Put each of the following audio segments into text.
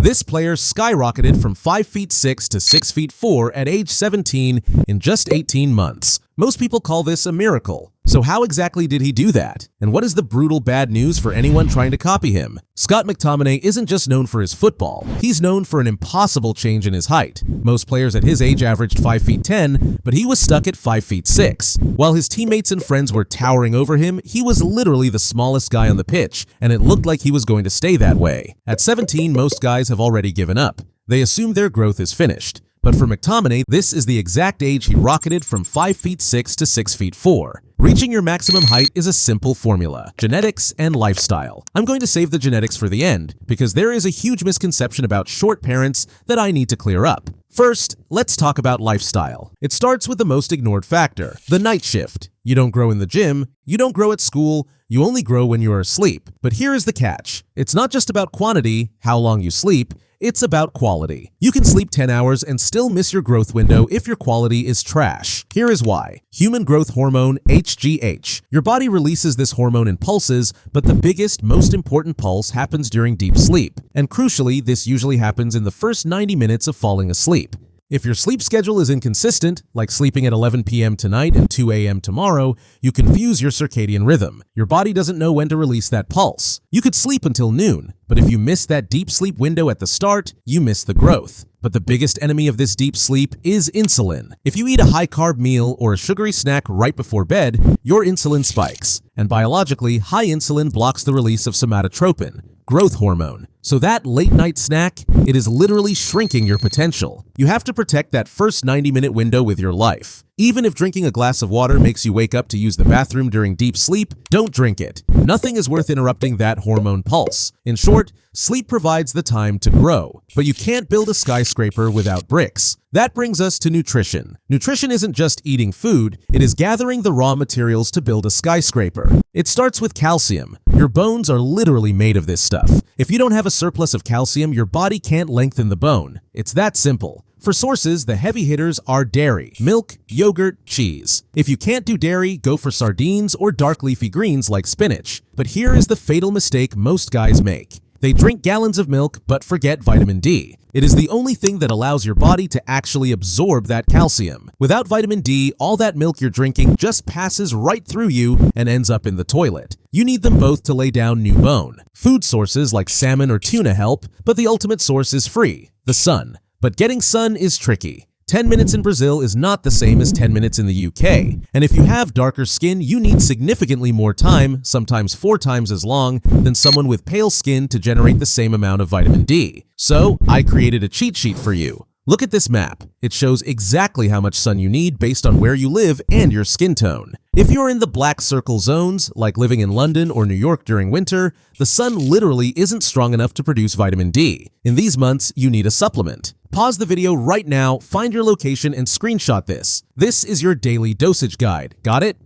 This player skyrocketed from 5 feet 6 to 6 feet 4 at age 17 in just 18 months. Most people call this a miracle. So how exactly did he do that? And what is the brutal bad news for anyone trying to copy him? Scott McTominay isn't just known for his football, he's known for an impossible change in his height. Most players at his age averaged 5 feet 10, but he was stuck at 5 feet 6. While his teammates and friends were towering over him, he was literally the smallest guy on the pitch, and it looked like he was going to stay that way. At 17, most guys have already given up. They assume their growth is finished. But for McTominay, this is the exact age he rocketed from 5 feet 6 to 6 feet 4. Reaching your maximum height is a simple formula: genetics and lifestyle. I'm going to save the genetics for the end, because there is a huge misconception about short parents that I need to clear up. First, let's talk about lifestyle. It starts with the most ignored factor, the night shift. You don't grow in the gym, you don't grow at school, you only grow when you are asleep. But here is the catch. It's not just about quantity, how long you sleep, it's about quality. You can sleep 10 hours and still miss your growth window if your quality is trash. Here is why. Human growth hormone, HGH. Your body releases this hormone in pulses, but the biggest, most important pulse happens during deep sleep. And crucially, this usually happens in the first 90 minutes of falling asleep. If your sleep schedule is inconsistent, like sleeping at 11 p.m. tonight and 2 a.m. tomorrow, you confuse your circadian rhythm. Your body doesn't know when to release that pulse. You could sleep until noon, but if you miss that deep sleep window at the start, you miss the growth. But the biggest enemy of this deep sleep is insulin. If you eat a high-carb meal or a sugary snack right before bed, your insulin spikes. And biologically, high insulin blocks the release of somatotropin, growth hormone. So that late-night snack, it is literally shrinking your potential. You have to protect that first 90-minute window with your life. Even if drinking a glass of water makes you wake up to use the bathroom during deep sleep, don't drink it. Nothing is worth interrupting that hormone pulse. In short, sleep provides the time to grow. But you can't build a skyscraper without bricks. That brings us to nutrition. Nutrition isn't just eating food, it is gathering the raw materials to build a skyscraper. It starts with calcium. Your bones are literally made of this stuff. If you don't have a surplus of calcium, your body can't lengthen the bone. It's that simple. For sources, the heavy hitters are dairy, milk, yogurt, cheese. If you can't do dairy, go for sardines or dark leafy greens like spinach. But here is the fatal mistake most guys make. They drink gallons of milk but forget vitamin D. It is the only thing that allows your body to actually absorb that calcium. Without vitamin D, all that milk you're drinking just passes right through you and ends up in the toilet. You need them both to lay down new bone. Food sources like salmon or tuna help, but the ultimate source is free: the sun. But getting sun is tricky. 10 minutes in Brazil is not the same as 10 minutes in the UK. And if you have darker skin, you need significantly more time, sometimes 4 times as long, than someone with pale skin to generate the same amount of vitamin D. So, I created a cheat sheet for you. Look at this map. It shows exactly how much sun you need based on where you live and your skin tone. If you're in the black circle zones, like living in London or New York during winter, the sun literally isn't strong enough to produce vitamin D. In these months, you need a supplement. Pause the video right now, find your location, and screenshot this. This is your daily dosage guide. Got it?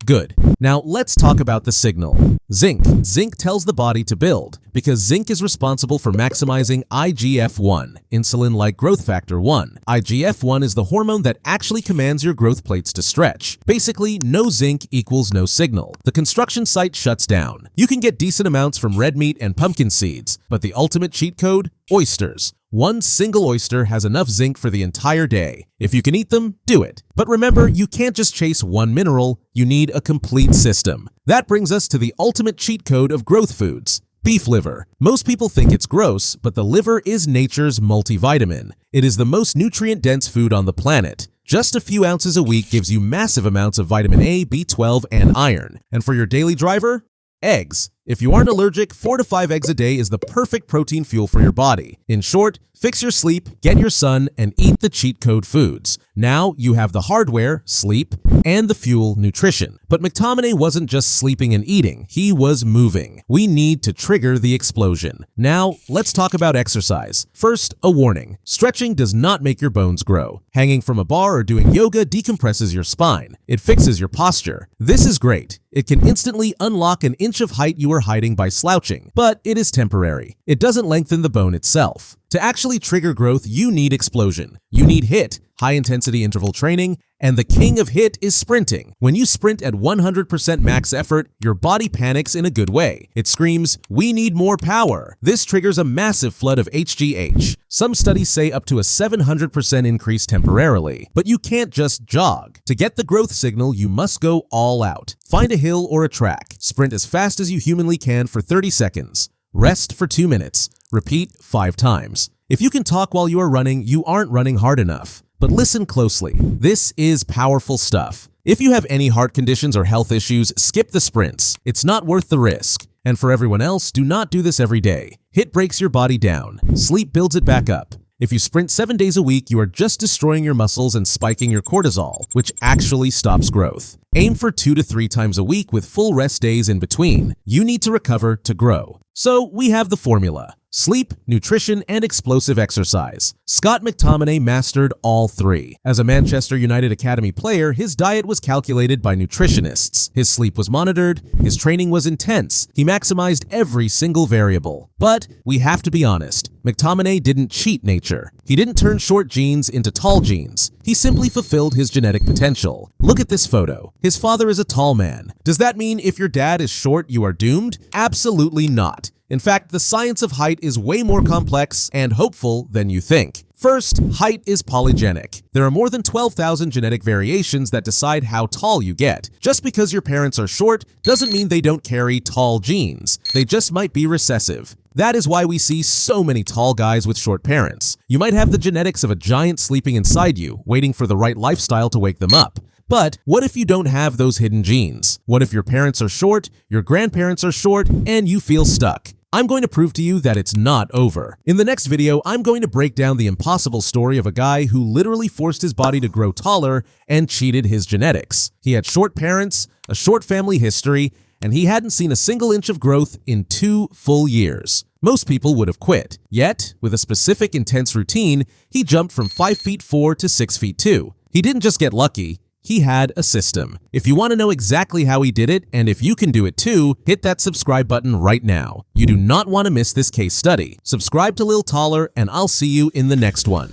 Good. Now let's talk about the signal. Zinc. Zinc tells the body to build, because zinc is responsible for maximizing IGF-1, insulin-like growth factor 1. IGF-1 is the hormone that actually commands your growth plates to stretch. Basically, no zinc equals no signal. The construction site shuts down. You can get decent amounts from red meat and pumpkin seeds, but the ultimate cheat code? Oysters. One single oyster has enough zinc for the entire day. If you can eat them, do it. But remember, you can't just chase one mineral, you need a complete system. That brings us to the ultimate cheat code of growth foods: beef liver. Most people think it's gross, but the liver is nature's multivitamin. It is the most nutrient-dense food on the planet. Just a few ounces a week gives you massive amounts of vitamin A, B12, and iron. And for your daily driver? Eggs. If you aren't allergic, 4 to 5 eggs a day is the perfect protein fuel for your body. In short, fix your sleep, get your sun, and eat the cheat code foods. Now you have the hardware, sleep, and the fuel, nutrition. But McTominay wasn't just sleeping and eating, he was moving. We need to trigger the explosion. Now, let's talk about exercise. First, a warning. Stretching does not make your bones grow. Hanging from a bar or doing yoga decompresses your spine. It fixes your posture. This is great. It can instantly unlock an inch of height you were hiding by slouching, but it is temporary. It doesn't lengthen the bone itself. To actually trigger growth, you need explosion. You need HIIT, high-intensity interval training, and the king of HIIT is sprinting. When you sprint at 100% max effort, your body panics in a good way. It screams, "We need more power." This triggers a massive flood of HGH. Some studies say up to a 700% increase temporarily. But you can't just jog. To get the growth signal, you must go all out. Find a hill or a track. Sprint as fast as you humanly can for 30 seconds. Rest for 2 minutes. Repeat 5 times. If you can talk while you are running, you aren't running hard enough. But listen closely. This is powerful stuff. If you have any heart conditions or health issues, skip the sprints. It's not worth the risk. And for everyone else, do not do this every day. HIIT breaks your body down. Sleep builds it back up. If you sprint 7 days a week, you are just destroying your muscles and spiking your cortisol, which actually stops growth. Aim for 2 to 3 times a week with full rest days in between. You need to recover to grow. So we have the formula: sleep, nutrition, and explosive exercise. Scott McTominay mastered all 3. As a Manchester United Academy player, his diet was calculated by nutritionists. His sleep was monitored, his training was intense, he maximized every single variable. But we have to be honest, McTominay didn't cheat nature. He didn't turn short genes into tall genes. He simply fulfilled his genetic potential. Look at this photo. His father is a tall man. Does that mean if your dad is short, you are doomed? Absolutely not. In fact, the science of height is way more complex and hopeful than you think. First, height is polygenic. There are more than 12,000 genetic variations that decide how tall you get. Just because your parents are short doesn't mean they don't carry tall genes. They just might be recessive. That is why we see so many tall guys with short parents. You might have the genetics of a giant sleeping inside you, waiting for the right lifestyle to wake them up. But what if you don't have those hidden genes? What if your parents are short, your grandparents are short, and you feel stuck? I'm going to prove to you that it's not over. In the next video, I'm going to break down the impossible story of a guy who literally forced his body to grow taller and cheated his genetics. He had short parents, a short family history, and he hadn't seen a single inch of growth in 2 full years. Most people would have quit. Yet, with a specific intense routine, he jumped from 5'4" to 6'2". He didn't just get lucky. He had a system. If you want to know exactly how he did it, and if you can do it too, hit that subscribe button right now. You do not want to miss this case study. Subscribe to Lil Taller, and I'll see you in the next one.